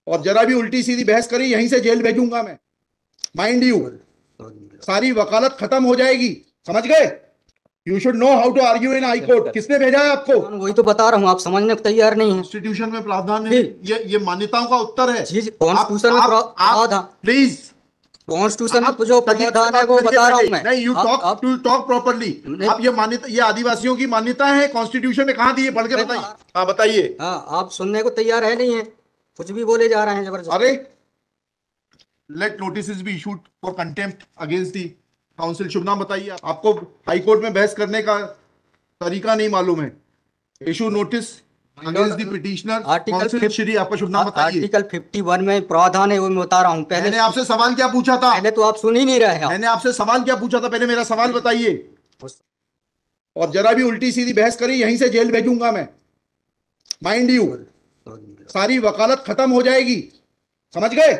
और जरा भी उल्टी सीधी बहस करी यहीं से जेल भेजूंगा मैं, माइंड यू। सारी वकालत खत्म हो जाएगी, समझ गए? You should know how to argue in high court. किसने भेजा है आपको? वही तो बता रहा हूँ, आप समझने को तैयार नहीं है। कॉन्स्टिट्यूशन में प्रावधान है, ये मान्यताओं का उत्तर है। कॉन्स्टिट्यूशन में प्रावधान, प्लीज कॉन्स्टिट्यूशन में जो प्रावधान है वो बता रहा हूँ मैं। नहीं, यू टॉक प्रॉपर्ली। आप ये मान्यता, ये आदिवासियों की मान्यता है, कॉन्स्टिट्यूशन में कहाँ दी है? पढ़ के बताइए। हाँ बताइए। हाँ, आप सुनने को तैयार है नहीं है, कुछ भी बोले जा रहे हैं जबरदस्त। अरे let notice be issued for contempt against the council. शुभ नाम बताइए। आपको हाई कोर्ट में बहस करने का तरीका नहीं मालूम है। Issue notice against the petitioner council. Shri, आपका शुभ नाम बताइए। आर्टिकल 51 में प्रावधान है वो मैं बता रहा हूँ। पहले मैंने आपसे सवाल क्या पूछा था? पहले तो आप सुन ही नहीं रहे हैं। मैंने आपसे सवाल क्या पूछा था? पहले मेरा सवाल बताइए। और जरा भी उल्टी सीधी बहस करी यहीं से जेल भेजूंगा मैं, माइंड यू। सारी वकालत खत्म हो जाएगी, समझ गए?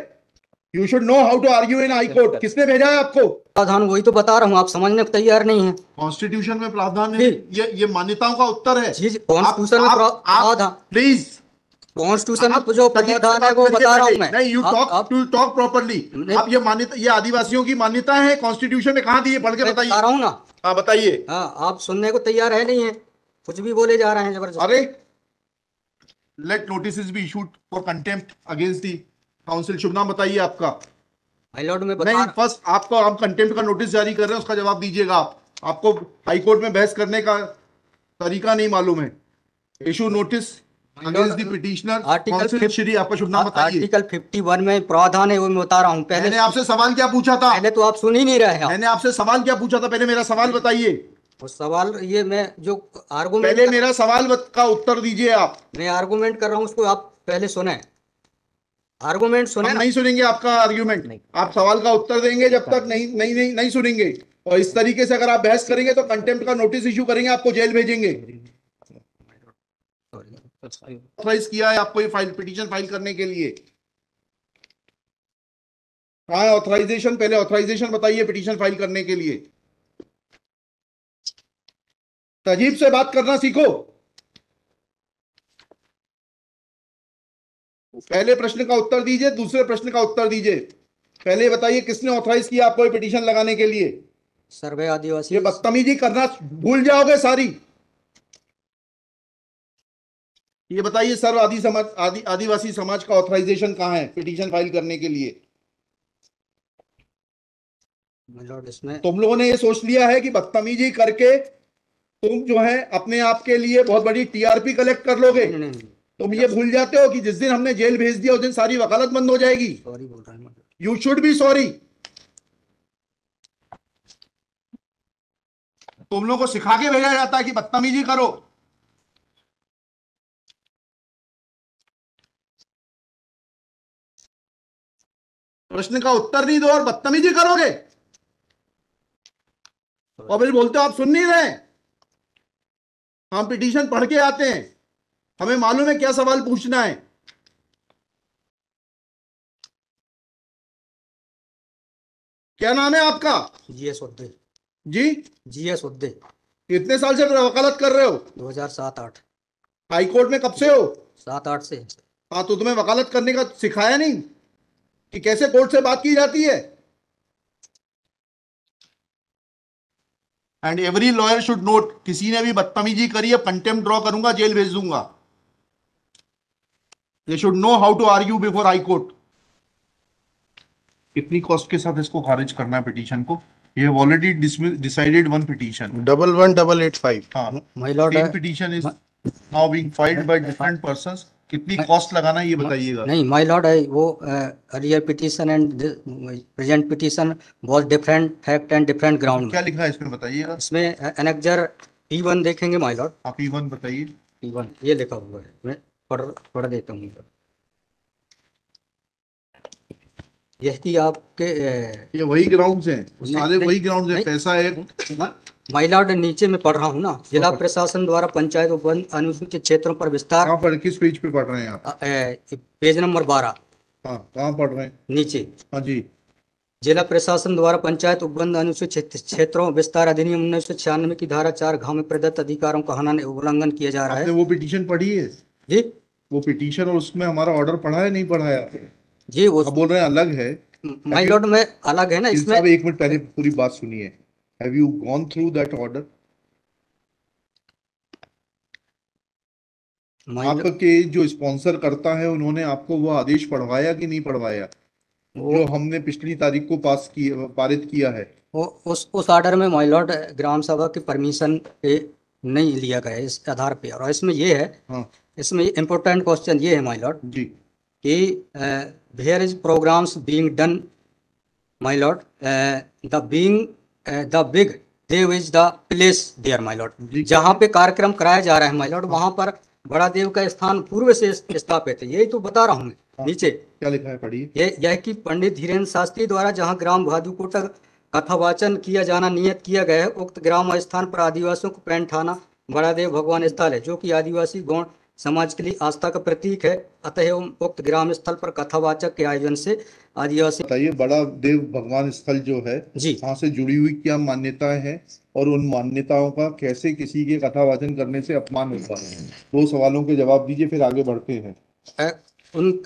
You should know how to argue in high court. किसने भेजा है आपको? प्रावधान, वही तो बता रहा हूँ, आप समझने को तैयार नहीं है। कॉन्स्टिट्यूशन में प्रावधान है, ये मान्यताओं का उत्तर है। कॉन्स्टिट्यूशन में प्रावधान, प्लीज कॉन्स्टिट्यूशन में जो प्रावधान है वो बता रहा हूँ मैं। नहीं, यू टॉक प्रॉपर्ली। आप ये मान्यता, ये आदिवासियों की मान्यता है, कॉन्स्टिट्यूशन में कहाँ दी है? पढ़ के बताइए। बता रहा हूँ ना। हाँ बताइए। हाँ, आप सुनने को तैयार है नहीं है, कुछ भी बोले जा रहे हैं जबरदस्त। अरे let notice be issued for contempt against the council. शुभ नाम बताइए आपका। माय लॉर्ड में नहीं, फर्स्ट आपको हम कंटेम्प्ट का नोटिस जारी कर रहे हैं, उसका जवाब दीजिएगा आप। आपको हाई कोर्ट में बहस करने का तरीका नहीं मालूम है। Issue notice against the petitioner council. Shri, आपका शुभ नाम बताइए। आर्टिकल 51 में प्रावधान है वो मैं बता रहा हूँ। पहले मैंने आपसे सवाल क्या पूछा था? पहले तो आप सुन ही नहीं रहे हैं। मैंने आपसे सवाल क्या पूछा था? पहले मेरा सवाल बताइए। उस सवाल, ये मैं जो आर्गुमेंट, पहले मेरा सवाल का उत्तर दीजिए आप। मैं आर्गुमेंट कर रहा हूँ उसको आप पहले सुने, आर्गुमेंट सुने। हम नहीं सुनेंगे आपका आर्ग्यूमेंट। आप सवाल का उत्तर देंगे जब तक नहीं सुनेंगे। और इस तरीके से अगर आप बहस करेंगे तो कंटेम्प्ट का नोटिस इशू करेंगे, आपको जेल भेजेंगे। ऑथराइज किया है आपको ये फाइल, पिटीशन फाइल करने के लिए? कहाँ है ऑथराइजेशन? पहले ऑथराइजेशन बताइए पिटीशन फाइल करने के लिए। तजीब से बात करना सीखो। पहले प्रश्न का उत्तर दीजिए, दूसरे प्रश्न का उत्तर दीजिए। पहले बताइए किसने ऑथराइज किया आपको ये पिटीशन लगाने के लिए? सर्वे आदिवासी। ये बदतमीजी करना भूल जाओगे सारी। ये बताइए सर्व आदिवासी समाज का ऑथराइजेशन कहाँ है पिटीशन फाइल करने के लिए? इसमें तुम लोगों ने ये सोच लिया है कि बदतमीजी करके तुम जो है अपने आप के लिए बहुत बड़ी टीआरपी कलेक्ट कर लोगे। तुम ये भूल जाते हो कि जिस दिन हमने जेल भेज दिया उस दिन सारी वकालत बंद हो जाएगी। सॉरी बोल रहा हूं। You should be sorry. तुम लोगों को सिखा के भेजा जाता है कि बदतमीजी करो। प्रश्न का उत्तर नहीं दो और बदतमीजी करोगे और फिर बोलते हो आप सुन नहीं रहे। हम पिटीशन पढ़ के आते हैं, हमें मालूम है क्या सवाल पूछना है। क्या नाम है आपका? जीएस उद्दे। जी, जीएस उद्दे। कितने साल से वकालत कर रहे हो? 2007-8। हाई कोर्ट में कब से हो? 7-8 से। हाँ, तो तुम्हें वकालत करने का सिखाया नहीं कि कैसे कोर्ट से बात की जाती है? And every lawyer should note, किसी ने भी बदतमीजी करी है कंटेम्प्ट ड्रॉ करूंगा, जेल भेज दूंगा। They should know how to argue before high court. कितनी कॉस्ट के साथ इसको खारिज करना है पिटीशन को? ये ऑलरेडी डिसाइडेड वन पिटीशन 11885। हाँ, my Lord, petition is now being filed by different persons. कितनी कॉस्ट लगाना है ये बताइएगा। नहीं माय लॉर्ड है वो, earlier petition and present petition was different fact and different ground. क्या लिखा है इसमें बताइएगा। इसमें एनेक्जर P1 देखेंगे माय लॉर्ड। आप P1 बताइए। P1 ये लिखा हुआ है, मैं पढ़ देता हूँ। यही आपके ये वही ग्राउंड्स हैं, सारे वही ग्राउंड्स हैं। पैसा है माय लॉर्ड, नीचे में पढ़ रहा हूँ ना, जिला प्रशासन द्वारा पंचायत उपवन अनुसूचित क्षेत्रों पर विस्तार। कहाँ पर, किस पेज पे पढ़ रहे हैं आप? Page number 12। हाँ, कहाँ पढ़ रहे हैं? नीचे। हाँ जी। जिला प्रशासन द्वारा पंचायत उपबंध अनुसूचित क्षेत्रों विस्तार अधिनियम 1996 की धारा 4 घ में प्रदत्त अधिकारों का हनन उल्लंघन किया जा रहा है। आपने वो पिटीशन पढ़ी है? जी, वो पिटीशन और उसमें हमारा ऑर्डर पढ़ा है नहीं पढ़ा है? जी वो आप बोल रहे हैं अलग है। माय लॉर्ड में अलग है ना वकील इसमें। साहब एक मिनट पहले पूरी बात सुनिए। Have you gone through that order? आपके जो स्पॉन्सर करता है उन्होंने आपको वो आदेश पढ़वाया कि नहीं पढ़वाया, वो जो हमने पिछली तारीख को पारित किया है? वो उस ऑर्डर में माय लॉर्ड ग्राम सभा की परमिशन पे नहीं लिया गया है इस आधार पे। और इसमें ये है, हाँ इसमें इम्पोर्टेंट क्वेश्चन ये है माय लॉर्ड जी। कि where is programmes being done my lord, the big Dev is the place there my lord. जी। जहाँ पे कार्यक्रम कराया जा रहा है माय लॉर्ड, वहाँ पर बड़ा देव का स्थान पूर्व से स्थापित है। यही तो बता रहा हूँ मैं। हाँ। नीचे क्या लिखा है पढ़िए। यह कि पंडित धीरेन्द्र शास्त्री द्वारा जहाँ ग्राम भादुकोटा कथावाचन किया जाना नियत किया गया है, उक्त ग्राम स्थान पर आदिवासियों को पैंठाना बड़ा देव भगवान स्थल है, जो कि आदिवासी गौण समाज के लिए आस्था का प्रतीक है। अतः उक्त ग्राम स्थल पर कथावाचक के आयोजन से आदिवासी। बताइए, बड़ा देव भगवान स्थल जो है जी वहां से जुड़ी हुई क्या मान्यताएं हैं, और उन मान्यताओं का कैसे किसी के कथा वाचन करने से अपमान होता है? दो सवालों के जवाब दीजिए, फिर आगे बढ़ते हैं।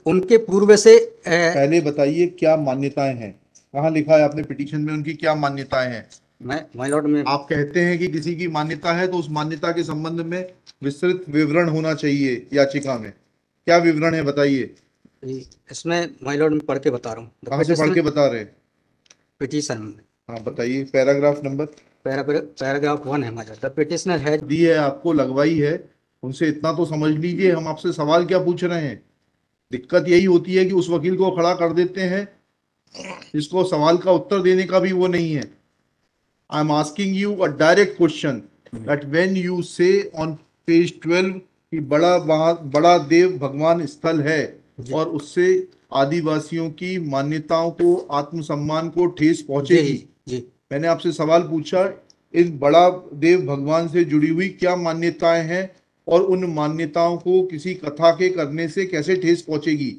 उनके पूर्व से पहले बताइए क्या मान्यताएं हैं, कहाँ लिखा है आपने पिटीशन में उनकी क्या मान्यताएं हैं? माय लॉर्ड में आप कहते हैं कि किसी की मान्यता है तो उस मान्यता के संबंध में विस्तृत विवरण होना चाहिए याचिका में। क्या विवरण है बताइए। इसमें माय लॉर्ड में पढ़ के बता रहा हूँ। कहाँ से पढ़ के बता रहे हैं? पिटीशन में हाँ बताइए, पैराग्राफ नंबर। पैराग्राफ 1 है my lord. The petitioner has the है आपको, लगवाई है, उनसे इतना तो समझ लीजिए हम आपसे सवाल क्या पूछ रहे हैं। दिक्कत यही होती है कि उस वकील को खड़ा कर देते हैं जिसको सवाल का उत्तर देने का भी वो नहीं है। I am asking you a direct question that when you से ऑन पेज 12 कि बड़ा देव भगवान स्थल है और उससे आदिवासियों की मान्यताओं को, आत्मसम्मान को ठेस पहुंचेगी। जी मैंने आपसे सवाल पूछा, इन बड़ा देव भगवान से जुड़ी हुई क्या मान्यताएं हैं और उन मान्यताओं को किसी कथा के करने से कैसे ठेस पहुंचेगी।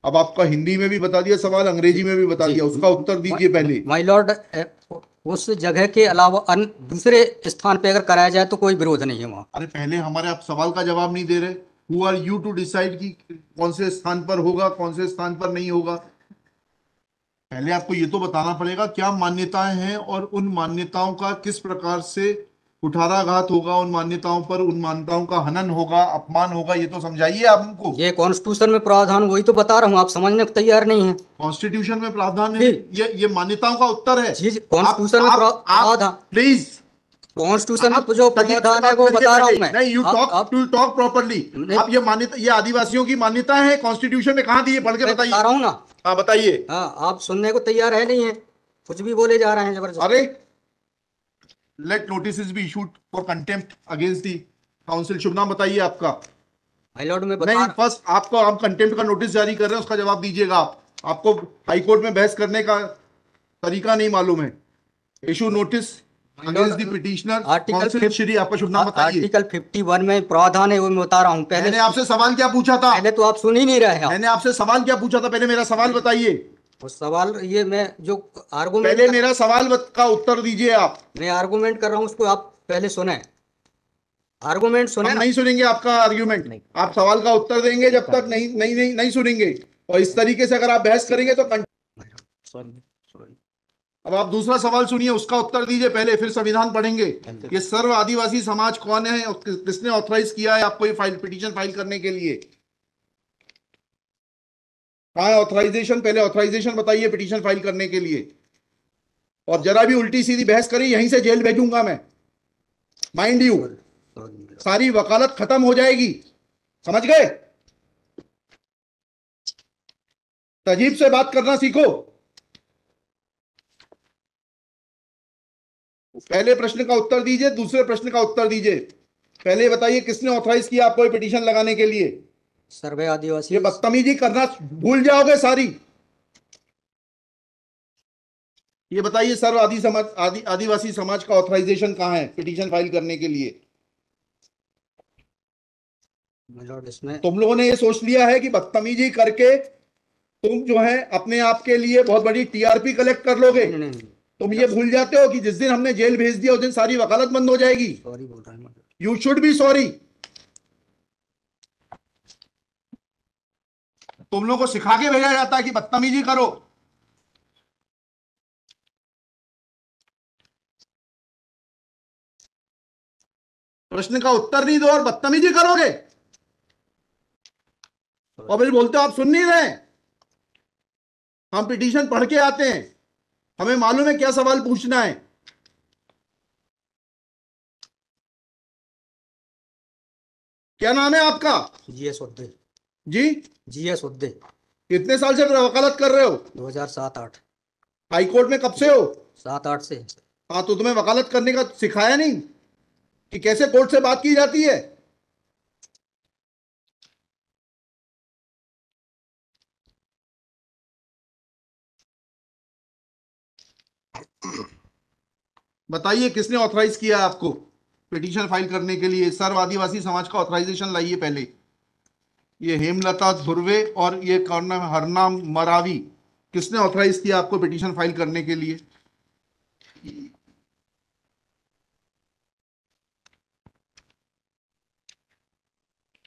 अब आपका हिंदी में भी बता दिया सवाल, अंग्रेजी में भी बता दिया, उसका उत्तर दीजिए पहले। माय लॉर्ड उस जगह के अलावा अन्य दूसरे स्थान पे अगर कराया जाए तो कोई विरोध नहीं है वहाँ। अरे पहले हमारे आप सवाल का जवाब नहीं दे रहे। Who are you to decide कि कौन से स्थान पर होगा, कौन से स्थान पर नहीं होगा? पहले आपको ये तो बताना पड़ेगा क्या मान्यताएं हैं और उन मान्यताओं का किस प्रकार से कुठाराघात होगा, उन मान्यताओं पर, उन मान्यताओं का हनन होगा, अपमान होगा, ये तो समझाइए आप हमको। ये कॉन्स्टिट्यूशन में प्रावधान, वही तो बता रहा हूँ, आप समझने को तैयार नहीं है। कॉन्स्टिट्यूशन में प्रावधान है, ये मान्यताओं का उत्तर है। जी कॉन्स्टिट्यूशन में प्रावधान, प्लीज कॉन्स्टिट्यूशन में जो प्रावधान है वो बता रहा हूँ मैं। नहीं, यू टॉक प्रॉपर्ली। आप ये मान्यता, ये आदिवासियों की मान्यता है, कॉन्स्टिट्यूशन में कहाँ दी है, पढ़ के बताइए। बता रहा हूँ ना। हाँ बताइए। हाँ आप सुनने को तैयार है नहीं है, कुछ भी बोले जा रहे हैं जबरदस्त। अरे let notice be issued for contempt against the council. शुभ नाम बताइए आपका। माय लॉर्ड में नहीं, फर्स्ट आपको हम कंटेम्प्ट का नोटिस जारी कर रहे हैं, उसका जवाब दीजिएगा आप। आपको हाईकोर्ट में बहस करने का तरीका नहीं मालूम है। Issue notice against the petitioner council. Shri आपका शुभ नाम बताइए। आर्टिकल 51 में प्रावधान है वो मैं बता रहा हूँ। पहले मैंने आपसे सवाल क्या पूछा था? पहले तो आप सुन ही नहीं रहे हैं। मैंने आपसे सवाल क्या पूछा था, पहले मेरा सवाल बताइए। उस सवाल ये मैं जो आर्गुमेंट, पहले मेरा सवाल का उत्तर दीजिए आप। मैं आर्गुमेंट कर रहा हूँ उसको आप पहले सुने, आर्गुमेंट सुने। हम नहीं सुनेंगे आपका आर्ग्यूमेंट, आप सवाल का उत्तर देंगे जब तक नहीं सुनेंगे। और इस तरीके से अगर आप बहस करेंगे तो अब आप दूसरा सवाल सुनिए, उसका उत्तर दीजिए पहले, फिर संविधान पढ़ेंगे। ये सर्व आदिवासी समाज कौन है और किसने ऑथराइज किया है आपको ये पिटीशन फाइल करने के लिए? कहाँ है ऑथराइजेशन? पहले ऑथराइजेशन बताइए पिटीशन फाइल करने के लिए। और जरा भी उल्टी सीधी बहस करी यहीं से जेल भेजूंगा मैं, माइंड यू। सारी वकालत खत्म हो जाएगी, समझ गए? तजीब से बात करना सीखो। पहले प्रश्न का उत्तर दीजिए, दूसरे प्रश्न का उत्तर दीजिए। पहले बताइए किसने ऑथराइज किया आपको पिटीशन लगाने के लिए? सर्वे आदिवासी। ये बदतमीजी करना भूल जाओगे सारी। ये बताइए सर्व आदिवासी समाज का ऑथराइजेशन कहाँ है पिटीशन फाइल करने के लिए? इसमें तुम लोगों ने ये सोच लिया है कि बदतमीजी करके तुम जो है अपने आप के लिए बहुत बड़ी टीआरपी कलेक्ट कर लोगे। तुम ये भूल जाते हो कि जिस दिन हमने जेल भेज दिया उस दिन सारी वकालत बंद हो जाएगी। सॉरी बोल रहा हूं। You should be sorry. तुम लोगों को सिखा के भेजा जाता है कि बदतमीजी करो। प्रश्न का उत्तर नहीं दो और बदतमीजी करोगे, और फिर बोलते हो आप सुन नहीं रहे। हम पिटीशन पढ़ के आते हैं, हमें मालूम है क्या सवाल पूछना है। क्या नाम है आपका? जीएस उद्दे। जी, जीएस उद्दे। कितने साल से वकालत कर रहे हो? 2007-8। हाई कोर्ट में कब से हो? 7-8 से। हाँ, तो तुम्हें वकालत करने का सिखाया नहीं कि कैसे कोर्ट से बात की जाती है? बताइए किसने ऑथराइज किया आपको पिटीशन फाइल करने के लिए? सर्व आदिवासी समाज का ऑथराइजेशन लाइए पहले। ये हेमलता धुर्वे और ये कौन नाम है, हरनाम मरावी, किसने ऑथराइज किया आपको पिटीशन फाइल करने के लिए?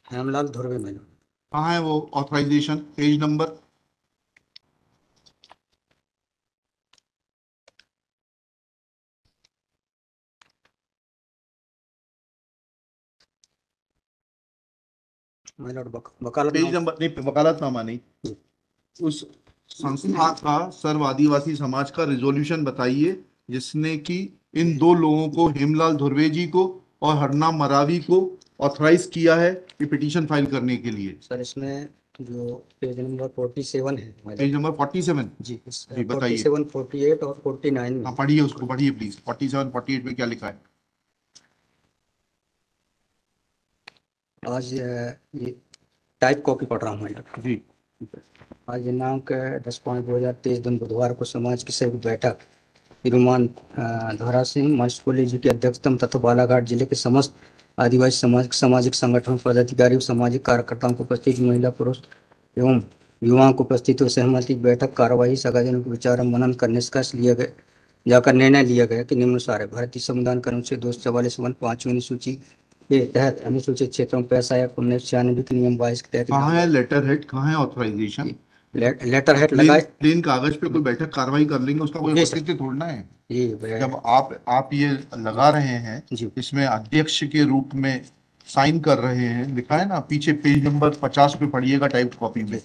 हेमलाल धुर्वे मैंने। कहाँ है वो ऑथराइजेशन? Page number? वकालत पेज नंबर नहीं, वकालतनामा नहीं। उस संस्था का सर्व आदिवासी समाज का रिजोल्यूशन बताइए जिसने कि इन दो लोगों को, हेमलाल धुर्वे जी को और हरनाम मरावी को, ऑथराइज किया है कि पिटीशन फाइल करने के लिए। सर इसमें जो पेज नंबर 47 है पेज नंबर 47? जी, जी बताइए। 47, 48 और 49 में। हाँ पढ़िए, उसको पढ़िए प्लीज। 47, 48 में क्या लिखा है? आज ये टाइप कॉपी पढ़ रहा हूँ मैं। जी। आज दिनांक 10/5/2023 दिन बुधवार को समाज की संयुक्त बैठक तिरुमान धारा सिंह मास्टर कॉलेज की अध्यक्षता तथा बालाघाट जिले के समस्त आदिवासी सामाजिक संगठन पदाधिकारी और सामाजिक कार्यकर्ताओं को उपस्थित महिला पुरुष एवं युवाओं को उपस्थित और सहमति की बैठक कार्यवाही सार्वजनिक विचार मनन कर निष्कर्ष लिया गया जाकर निर्णय लिया गया कि निम्नानुसार है। भारतीय संविधान के अनुच्छेद 244 पांचवीं अनुसूची के तहत अनुसूचित क्षेत्रों में 1996 के नियम 22 के तहत कहाँ है लेटर हेड, कहाँ है ऑथराइजेशन? लेटर हेड लगाए। प्लेन कागज पे कोई बैठक कार्रवाई कर लेंगे, उसका कोई जी सर। औचित्य थोड़ना है। जी जब आप ये लगा रहे हैं, जी। इसमें अध्यक्ष के रूप में साइन कर रहे हैं, लिखा है ना पीछे, पेज नंबर 50 पे पढ़िएगा टाइप कॉपी में।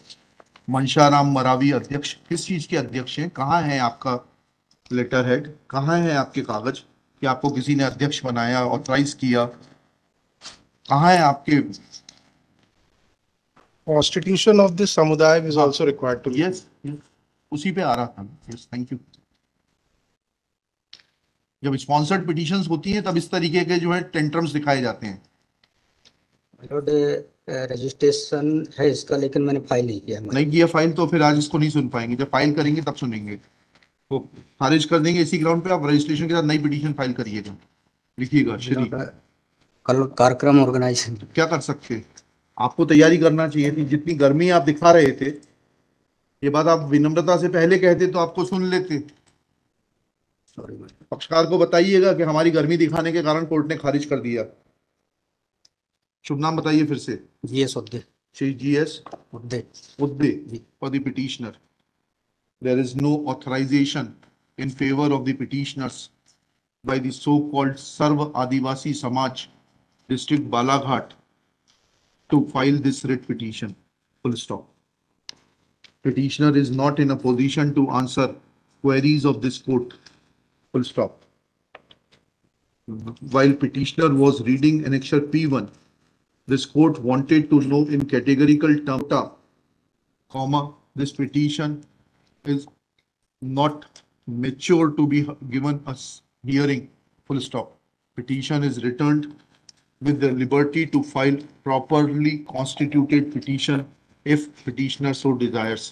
मनशाराम मरावी अध्यक्ष, किस चीज के अध्यक्ष हैं? कहाँ है आपका लेटर हेड? कहाँ है आपके कागज कि आपको किसी ने अध्यक्ष बनाया, ऑथराइज किया? कहाँ है आपके? Constitution of this samudaya is also required to. Yes, उसी पे आ रहा था। Yes, thank you. जब स्पॉन्सर्ड पिटीशंस होती हैं तब इस तरीके के जो है टेंट्रम्स दिखाए जाते हैं। रजिस्ट्रेशन है इसका, लेकिन मैंने फाइल नहीं किया। नहीं किया फाइल तो फिर आज इसको नहीं सुन पाएंगे। जब फाइल करेंगे तब सुनेंगे। तो खारिज कर देंगे इसी ग्राउंड पे। आप रजिस्ट्रेशन के साथ नई पिटीशन फाइल करिएगा। लिखिएगा श्री। कल कार्यक्रम ऑर्गेनाइजेशन क्या कर सकते, आपको तैयारी करना चाहिए थी। जितनी गर्मी आप दिखा रहे थे, ये बात आप विनम्रता से पहले कहते तो आपको सुन लेते। पक्षकार को बताइएगा कि हमारी गर्मी दिखाने के कारण कोर्ट ने खारिज कर दिया। शुभ नाम बताइए फिर से। GS Udde. Shri GS Udde. Udde for the petitioner. There is no authorization in favor of the petitioners by the so-called Sarva Adivasi Samaj District Balaghat to file this writ petition. Full stop. Petitioner is not in a position to answer queries of this court. Full stop. While petitioner was reading annexure P1, this court wanted to know in categorical terms, comma, this petition is not mature to be given a hearing. Full stop. Petition is returned with the liberty to file properly constituted petition if petitioner so desires.